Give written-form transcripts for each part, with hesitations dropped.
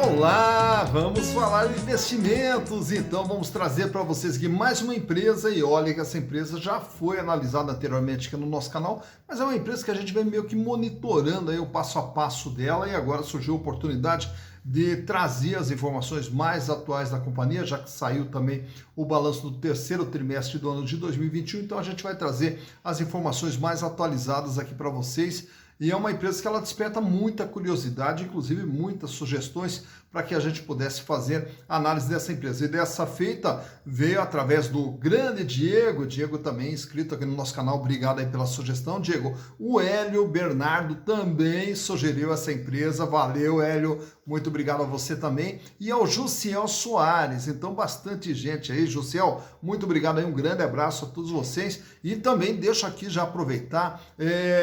Olá, vamos falar de investimentos. Então vamos trazer para vocês aqui mais uma empresa e olha que essa empresa já foi analisada anteriormente aqui no nosso canal, mas é uma empresa que a gente vem meio que monitorando aí o passo a passo dela e agora surgiu a oportunidade de trazer as informações mais atuais da companhia, já que saiu também o balanço do terceiro trimestre do ano de 2021, então a gente vai trazer as informações mais atualizadas aqui para vocês. E é uma empresa que ela desperta muita curiosidade, inclusive muitas sugestões para que a gente pudesse fazer análise dessa empresa. E dessa feita veio através do grande Diego também inscrito aqui no nosso canal, obrigado aí pela sugestão, Diego. O Hélio Bernardo também sugeriu essa empresa, valeu Hélio, muito obrigado a você também. E ao Jussiel Soares, então bastante gente aí, Jussiel, muito obrigado aí, um grande abraço a todos vocês. E também deixo aqui já aproveitar,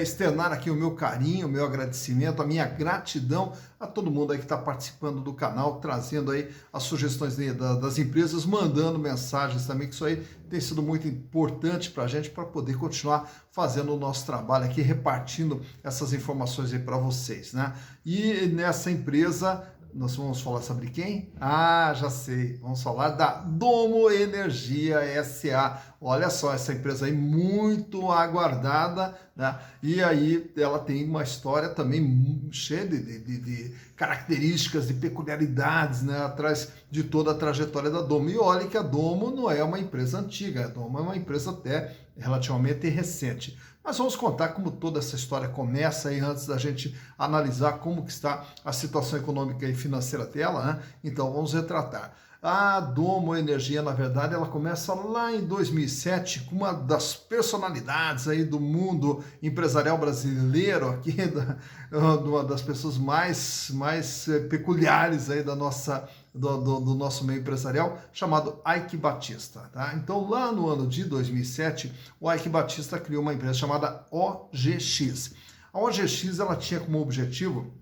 externar aqui o meu carinho, o meu agradecimento, a minha gratidão a todo mundo aí que está participando do canal, trazendo aí as sugestões das empresas, mandando mensagens também, que isso aí tem sido muito importante para a gente, para poder continuar fazendo o nosso trabalho aqui, repartindo essas informações aí para vocês, né? E nessa empresa, nós vamos falar sobre quem? Ah, já sei, vamos falar da Domo Energia SA. Olha só, essa empresa aí muito aguardada, né? E aí ela tem uma história também cheia de características, de peculiaridades, né? Atrás de toda a trajetória da Domo. E olha que a Domo não é uma empresa antiga, a Domo é uma empresa até relativamente recente. Mas vamos contar como toda essa história começa aí antes da gente analisar como que está a situação econômica e financeira dela, né? Então vamos retratar. A Domo Energia, na verdade, ela começa lá em 2007 com uma das personalidades aí do mundo empresarial brasileiro, aqui, uma das pessoas mais peculiares aí do nosso meio empresarial, chamado Eike Batista. Tá? Então, lá no ano de 2007, o Eike Batista criou uma empresa chamada OGX. A OGX ela tinha como objetivo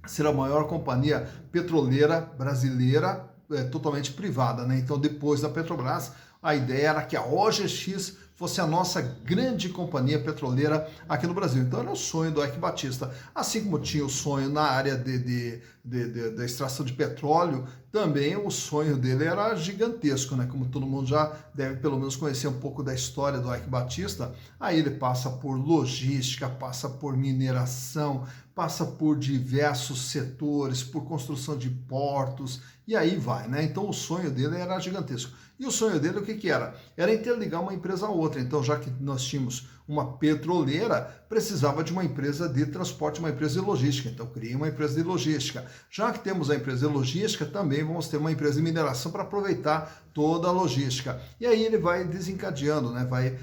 ser a maior companhia petroleira brasileira, totalmente privada, né? Então, depois da Petrobras, a ideia era que a OGX fosse a nossa grande companhia petroleira aqui no Brasil. Então, era o sonho do Eike Batista. Assim como tinha o sonho na área da extração de petróleo, também o sonho dele era gigantesco, né? Como todo mundo já deve pelo menos conhecer um pouco da história do Eike Batista, aí ele passa por logística, passa por mineração, passa por diversos setores, por construção de portos, e aí vai, né? Então o sonho dele era gigantesco. E o sonho dele o que era? Era interligar uma empresa a outra. Então, já que nós tínhamos uma petroleira, precisava de uma empresa de transporte, uma empresa de logística. Então, criei uma empresa de logística. Já que temos a empresa de logística, também vamos ter uma empresa de mineração para aproveitar toda a logística. E aí ele vai desencadeando, né? Vai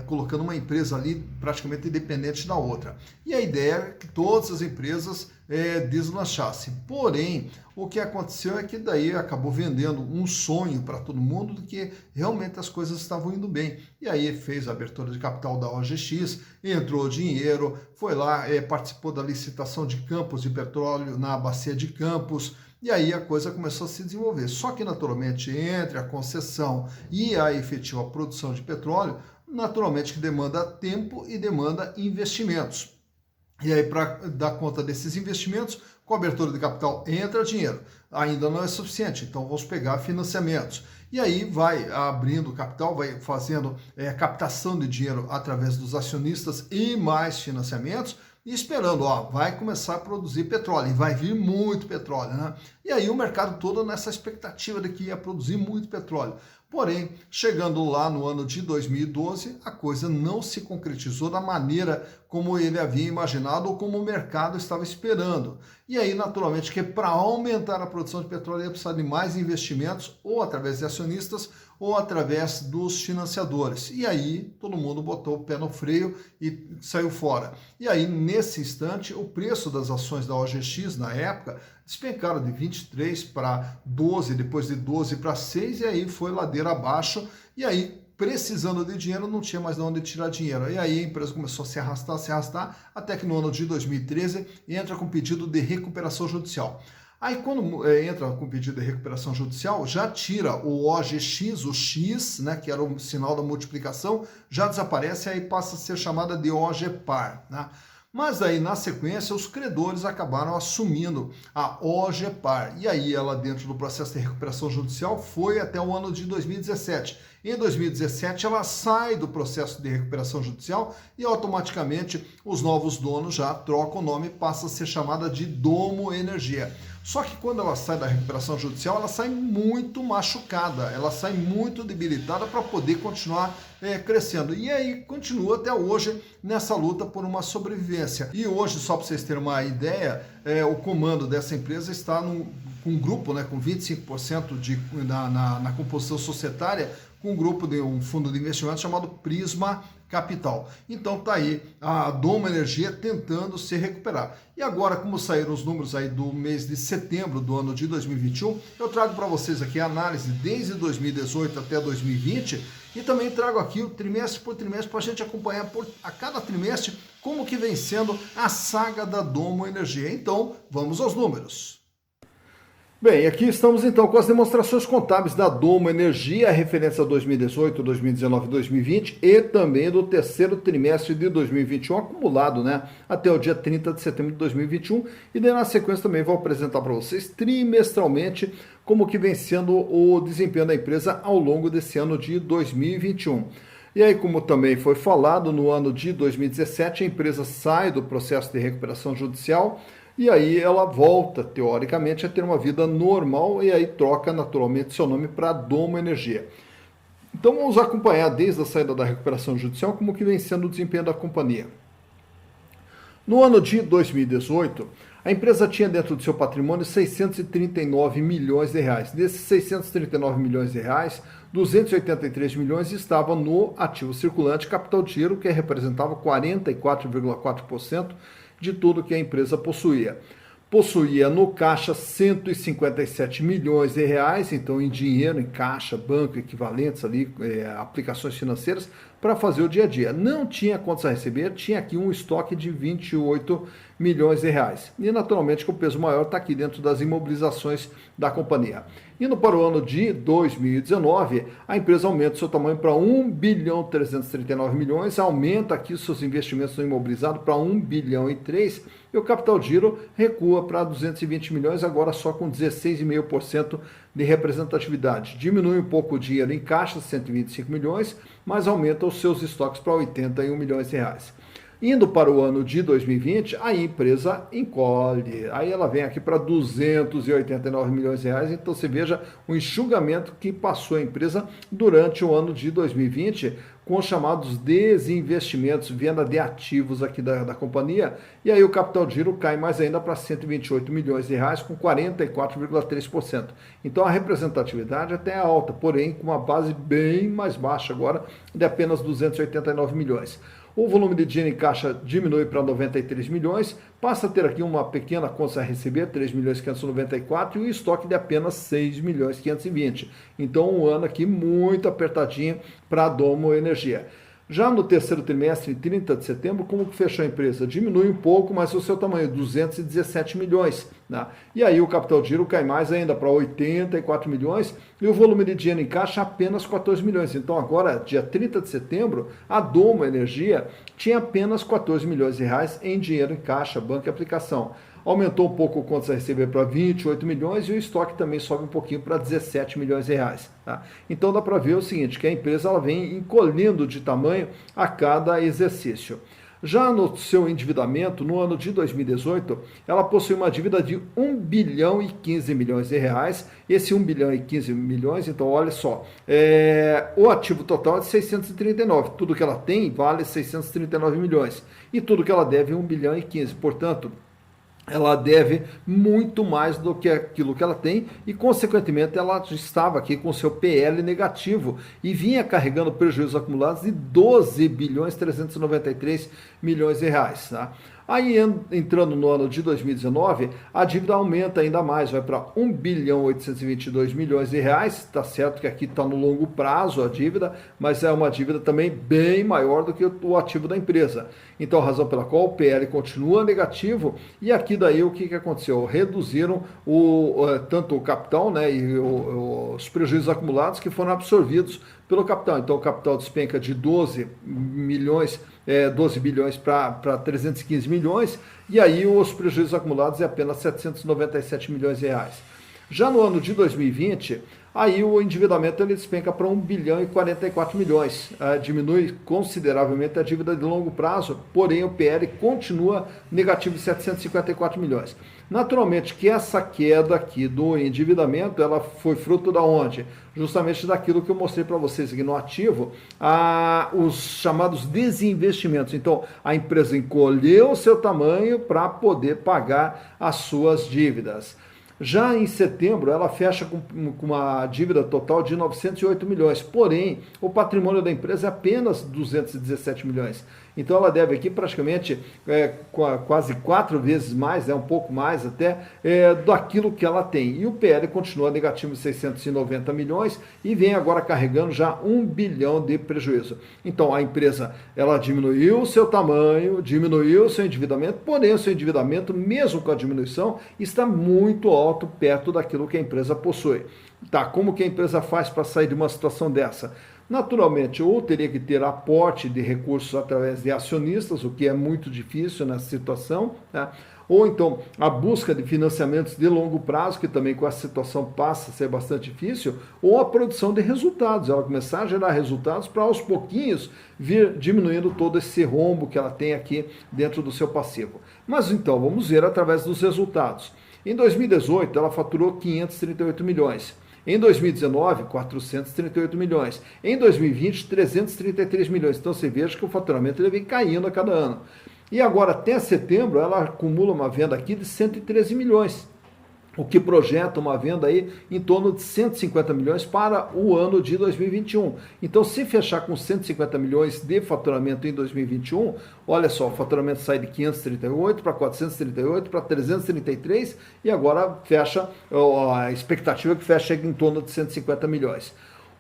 colocando uma empresa ali praticamente independente da outra. E a ideia é que todas as empresas deslanchassem. Porém, o que aconteceu é que daí acabou vendendo um sonho para todo mundo de que realmente as coisas estavam indo bem. E aí fez a abertura de capital da OGX, entrou dinheiro, foi lá, participou da licitação de campos de petróleo na bacia de Campos, e aí a coisa começou a se desenvolver. Só que, naturalmente, entre a concessão e a efetiva produção de petróleo, naturalmente que demanda tempo e demanda investimentos. E aí, para dar conta desses investimentos, com a abertura de capital entra dinheiro. Ainda não é suficiente, então vamos pegar financiamentos. E aí vai abrindo capital, vai fazendo captação de dinheiro através dos acionistas e mais financiamentos, e esperando, vai começar a produzir petróleo, e vai vir muito petróleo, né? E aí o mercado todo nessa expectativa de que ia produzir muito petróleo. Porém, chegando lá no ano de 2012, a coisa não se concretizou da maneira como ele havia imaginado ou como o mercado estava esperando. E aí, naturalmente, que para aumentar a produção de petróleo ia precisar de mais investimentos, ou através de acionistas, ou através dos financiadores. E aí, todo mundo botou o pé no freio e saiu fora. E aí, nesse instante, o preço das ações da OGX, na época, despencaram de 23 para 12, depois de 12 para 6, e aí foi ladeira abaixo, e aí, precisando de dinheiro, não tinha mais de onde tirar dinheiro. E aí a empresa começou a se arrastar, até que no ano de 2013 entra com pedido de recuperação judicial. Aí quando entra com pedido de recuperação judicial, já tira o OGX, o X, né, que era o sinal da multiplicação, já desaparece e aí passa a ser chamada de OGPAR, né? Mas aí, na sequência, os credores acabaram assumindo a OGEPAR. E aí ela, dentro do processo de recuperação judicial, foi até o ano de 2017. Em 2017, ela sai do processo de recuperação judicial e automaticamente os novos donos já trocam o nome e passa a ser chamada de Domo Energia. Só que quando ela sai da recuperação judicial, ela sai muito machucada, ela sai muito debilitada para poder continuar crescendo. E aí continua até hoje nessa luta por uma sobrevivência. E hoje, só para vocês terem uma ideia, o comando dessa empresa está com um grupo, né, com 25% na composição societária, com um grupo de um fundo de investimento chamado Prisma Capital. Então tá aí a Domo Energia tentando se recuperar. E agora, como saíram os números aí do mês de setembro do ano de 2021, eu trago para vocês aqui a análise desde 2018 até 2020 e também trago aqui o trimestre por trimestre para a gente acompanhar a cada trimestre como que vem sendo a saga da Domo Energia. Então, vamos aos números. Bem, aqui estamos então com as demonstrações contábeis da Domo Energia, referência a 2018, 2019 e 2020 e também do terceiro trimestre de 2021 acumulado, né, até o dia 30 de setembro de 2021 e daí na sequência também vou apresentar para vocês trimestralmente como que vem sendo o desempenho da empresa ao longo desse ano de 2021. E aí, como também foi falado, no ano de 2017 a empresa sai do processo de recuperação judicial e aí ela volta, teoricamente, a ter uma vida normal e aí troca naturalmente seu nome para Domo Energia. Então vamos acompanhar desde a saída da recuperação judicial como que vem sendo o desempenho da companhia. No ano de 2018, a empresa tinha dentro do seu patrimônio 639 milhões de reais. Desses 639 milhões de reais, 283 milhões estavam no ativo circulante capital de giro, que representava 44,4% de tudo que a empresa possuía. Possuía no caixa 157 milhões de reais, então em dinheiro, em caixa, banco, equivalentes ali, aplicações financeiras, para fazer o dia a dia. Não tinha contas a receber, tinha aqui um estoque de 28 milhões de reais. E naturalmente que o peso maior está aqui dentro das imobilizações da companhia. Indo para o ano de 2019, a empresa aumenta seu tamanho para 1 bilhão 339 milhões, aumenta aqui seus investimentos no imobilizado para 1 bilhão e 3, e o capital de giro recua para 220 milhões, agora só com 16,5% de representatividade. Diminui um pouco o dinheiro em caixa, 125 milhões, mas aumenta os seus estoques para 81 milhões de reais. Indo para o ano de 2020, a empresa encolhe. Aí ela vem aqui para 289 milhões de reais. Então você veja o enxugamento que passou a empresa durante o ano de 2020 com os chamados desinvestimentos, venda de ativos aqui da companhia. E aí o capital de giro cai mais ainda para 128 milhões de reais com 44,3%. Então a representatividade até é alta, porém com uma base bem mais baixa agora de apenas 289 milhões. O volume de dinheiro em caixa diminui para 93 milhões, passa a ter aqui uma pequena conta a receber, 3 milhões 594, e o estoque de apenas 6 milhões 520. Então, um ano aqui muito apertadinho para a Domo Energia. Já no terceiro trimestre, em 30 de setembro, como que fechou a empresa? Diminui um pouco, mas o seu tamanho, 217 milhões. Né? E aí o capital de giro cai mais ainda para 84 milhões e o volume de dinheiro em caixa apenas 14 milhões. Então agora, dia 30 de setembro, a Domo Energia tinha apenas 14 milhões de reais em dinheiro em caixa, banco e aplicação. Aumentou um pouco o contas a receber para 28 milhões e o estoque também sobe um pouquinho para 17 milhões de reais. Tá? Então dá para ver o seguinte, que a empresa ela vem encolhendo de tamanho a cada exercício. Já no seu endividamento, no ano de 2018, ela possui uma dívida de 1 bilhão e 15 milhões de reais. Esse 1 bilhão e 15 milhões, então olha só, o ativo total é de 639. Tudo que ela tem vale 639 milhões. E tudo que ela deve é 1 bilhão e 15. Portanto, ela deve muito mais do que aquilo que ela tem e, consequentemente, ela estava aqui com seu PL negativo e vinha carregando prejuízos acumulados de 12 bilhões 393 milhões de reais. Tá? Aí, entrando no ano de 2019, a dívida aumenta ainda mais, vai para 1 bilhão 822 milhões de reais, tá certo que aqui está no longo prazo a dívida, mas é uma dívida também bem maior do que o ativo da empresa. Então, a razão pela qual o PL continua negativo, e aqui daí o que aconteceu? Reduziram tanto o capital, né, e os prejuízos acumulados que foram absorvidos pelo capital. Então, o capital despenca de 12 milhões 12 bilhões para 315 milhões, e aí os prejuízos acumulados é apenas 797 milhões de reais. Já no ano de 2020, aí o endividamento ele despenca para 1 bilhão e 44 milhões, diminui consideravelmente a dívida de longo prazo, porém o PL continua negativo de 754 milhões. Naturalmente que essa queda aqui do endividamento, ela foi fruto da onde? Justamente daquilo que eu mostrei para vocês aqui no ativo, os chamados desinvestimentos. Então, a empresa encolheu o seu tamanho para poder pagar as suas dívidas. Já em setembro, ela fecha com uma dívida total de 908 milhões, porém, o patrimônio da empresa é apenas 217 milhões. Então, ela deve aqui praticamente quase 4 vezes mais, um pouco mais até, daquilo que ela tem. E o PL continua negativo em 690 milhões e vem agora carregando já 1 bilhão de prejuízo. Então, a empresa, ela diminuiu o seu tamanho, diminuiu o seu endividamento, porém, o seu endividamento, mesmo com a diminuição, está muito alto, perto daquilo que a empresa possui. Tá, como que a empresa faz para sair de uma situação dessa? Naturalmente, ou teria que ter aporte de recursos através de acionistas, o que é muito difícil nessa situação, tá? Ou então a busca de financiamentos de longo prazo, que também com essa situação passa a ser bastante difícil, ou a produção de resultados, ela começar a gerar resultados para aos pouquinhos vir diminuindo todo esse rombo que ela tem aqui dentro do seu passivo. Mas então, vamos ver através dos resultados. Em 2018, ela faturou 538 milhões. Em 2019, 438 milhões. Em 2020, 333 milhões. Então você veja que o faturamento ele vem caindo a cada ano. E agora, até setembro, ela acumula uma venda aqui de 113 milhões. O que projeta uma venda aí em torno de 150 milhões para o ano de 2021. Então, se fechar com 150 milhões de faturamento em 2021, olha só, o faturamento sai de 538 para 438 para 333 e agora fecha, a expectativa é que fecha em torno de 150 milhões.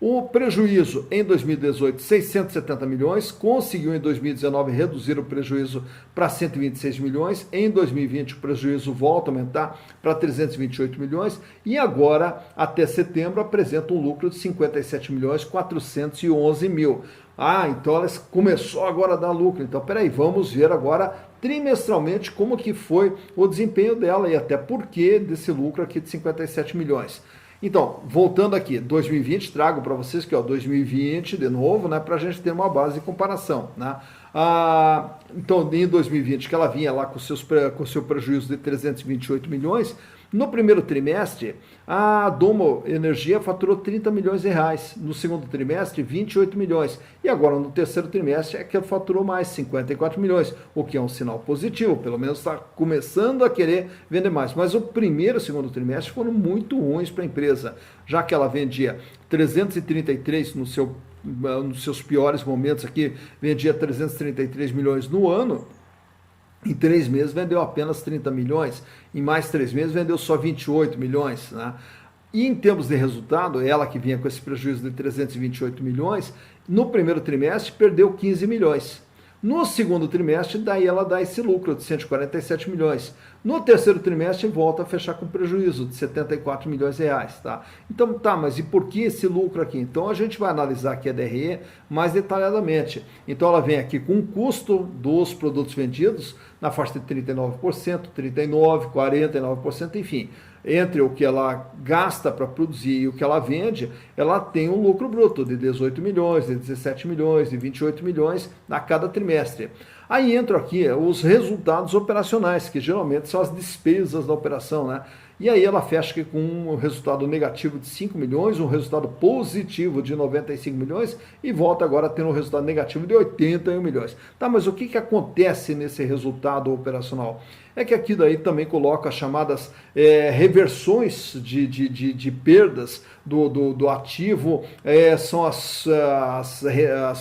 O prejuízo em 2018, 670 milhões, conseguiu em 2019 reduzir o prejuízo para 126 milhões, em 2020 o prejuízo volta a aumentar para 328 milhões e agora, até setembro, apresenta um lucro de 57 milhões 411 mil. Então ela começou agora a dar lucro, então peraí, vamos ver agora trimestralmente como que foi o desempenho dela e até por que desse lucro aqui de 57 milhões. Então, voltando aqui, 2020, trago para vocês que 2020 de novo, né, para a gente ter uma base de comparação, né? Então, em 2020, que ela vinha lá com o seu prejuízo de 328 milhões, no primeiro trimestre, a Domo Energia faturou 30 milhões de reais, no segundo trimestre, 28 milhões, e agora no terceiro trimestre é que ela faturou mais, 54 milhões, o que é um sinal positivo, pelo menos está começando a querer vender mais, mas o primeiro e o segundo trimestre foram muito ruins para a empresa, já que ela vendia 333 nos seus piores momentos aqui, vendia 333 milhões no ano. Em 3 meses vendeu apenas 30 milhões, em mais 3 meses vendeu só 28 milhões, né? E em termos de resultado, ela que vinha com esse prejuízo de 328 milhões, no primeiro trimestre perdeu 15 milhões. No segundo trimestre, daí ela dá esse lucro de 147 milhões. No terceiro trimestre, volta a fechar com prejuízo de 74 milhões de reais, tá? Então, mas e por que esse lucro aqui? Então, a gente vai analisar aqui a DRE mais detalhadamente. Então, ela vem aqui com um custo dos produtos vendidos na faixa de 39%, 39%, 49%, enfim. Entre o que ela gasta para produzir e o que ela vende, ela tem um lucro bruto de 18 milhões, de 17 milhões, de 28 milhões a cada trimestre. Aí entram aqui os resultados operacionais, que geralmente são as despesas da operação, né? E aí ela fecha aqui com um resultado negativo de 5 milhões, um resultado positivo de 95 milhões e volta agora a ter um resultado negativo de 81 milhões. Tá, mas o que acontece nesse resultado operacional? É que aqui daí também coloca as chamadas reversões de perdas do ativo, são as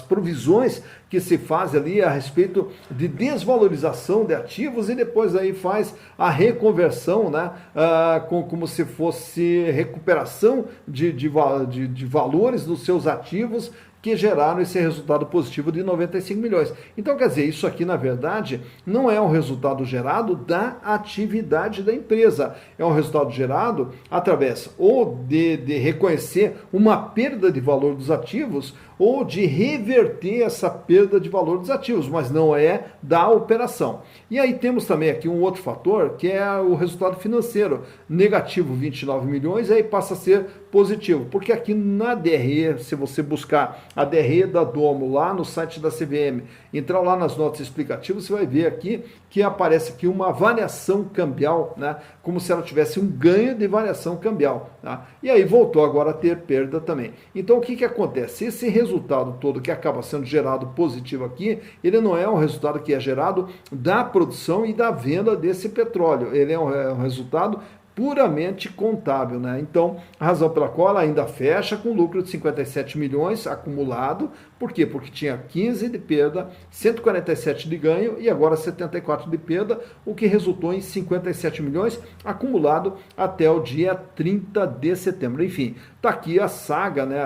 provisões que se faz ali a respeito de desvalorização de ativos e depois aí faz a reconversão, né, como se fosse recuperação de valores dos seus ativos que geraram esse resultado positivo de 95 milhões. Então, quer dizer, isso aqui, na verdade, não é um resultado gerado da atividade da empresa. É um resultado gerado através ou de reconhecer uma perda de valor dos ativos ou de reverter essa perda de valor dos ativos, mas não é da operação. E aí temos também aqui um outro fator, que é o resultado financeiro, negativo 29 milhões, aí passa a ser positivo, porque aqui na DRE, se você buscar a DRE da Domo lá no site da CVM, entrar lá nas notas explicativas, você vai ver aqui que aparece aqui uma variação cambial, né? Como se ela tivesse um ganho de variação cambial, tá? E aí voltou agora a ter perda também. Então o que que acontece? Esse resultado todo que acaba sendo gerado positivo aqui, ele não é um resultado que é gerado da produção e da venda desse petróleo, ele é um resultado puramente contábil, né? Então, a razão pela qual ela ainda fecha com lucro de 57 milhões acumulado, por quê? Porque tinha 15 de perda, 147 de ganho e agora 74 de perda, o que resultou em 57 milhões acumulado até o dia 30 de setembro. Enfim, tá aqui a saga, né,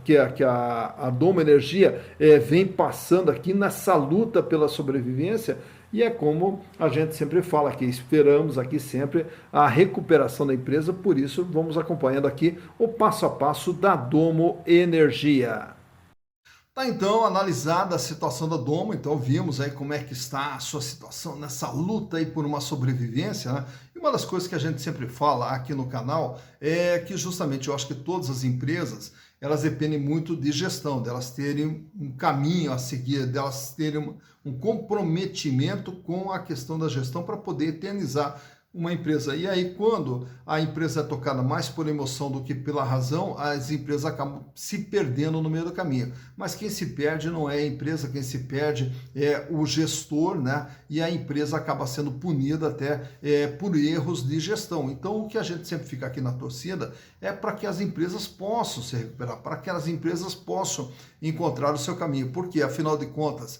que a Domo Energia vem passando aqui nessa luta pela sobrevivência. E é como a gente sempre fala aqui, esperamos aqui sempre a recuperação da empresa, por isso vamos acompanhando aqui o passo a passo da Domo Energia. Tá então analisada a situação da Domo, então vimos aí como é que está a sua situação nessa luta aí por uma sobrevivência, né? E uma das coisas que a gente sempre fala aqui no canal é que justamente eu acho que todas as empresas, elas dependem muito de gestão, delas terem um caminho a seguir, delas terem um comprometimento com a questão da gestão para poder eternizar uma empresa. E aí, quando a empresa é tocada mais por emoção do que pela razão, as empresas acabam se perdendo no meio do caminho. Mas quem se perde não é a empresa, quem se perde é o gestor, né? E a empresa acaba sendo punida até por erros de gestão. Então, o que a gente sempre fica aqui na torcida é para que as empresas possam se recuperar, para que as empresas possam encontrar o seu caminho. Porque, afinal de contas,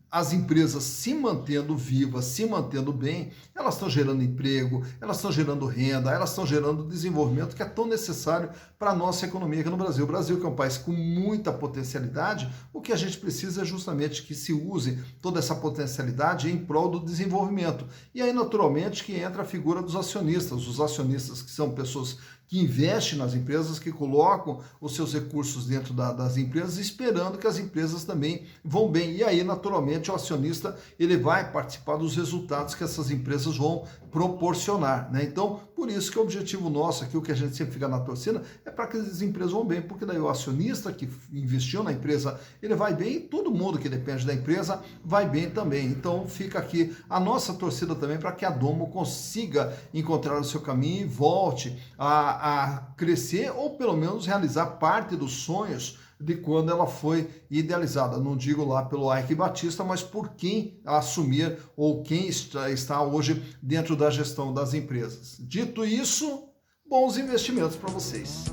as empresas se mantendo vivas, se mantendo bem, elas estão gerando emprego, elas estão gerando renda, elas estão gerando desenvolvimento que é tão necessário para a nossa economia aqui no Brasil. O Brasil, que é um país com muita potencialidade, o que a gente precisa é justamente que se use toda essa potencialidade em prol do desenvolvimento. E aí, naturalmente, que entra a figura dos acionistas. Os acionistas que são pessoas que investem nas empresas, que colocam os seus recursos dentro das empresas, esperando que as empresas também vão bem. E aí, naturalmente, o acionista ele vai participar dos resultados que essas empresas vão proporcionar, né? Então, por isso que o objetivo nosso aqui, o que a gente sempre fica na torcida, é para que as empresas vão bem, porque daí o acionista que investiu na empresa, ele vai bem e todo mundo que depende da empresa vai bem também. Então, fica aqui a nossa torcida também para que a Domo consiga encontrar o seu caminho e volte a crescer ou pelo menos realizar parte dos sonhos de quando ela foi idealizada. Não digo lá pelo Ike Batista, mas por quem assumir ou quem está hoje dentro da gestão das empresas. Dito isso, bons investimentos para vocês.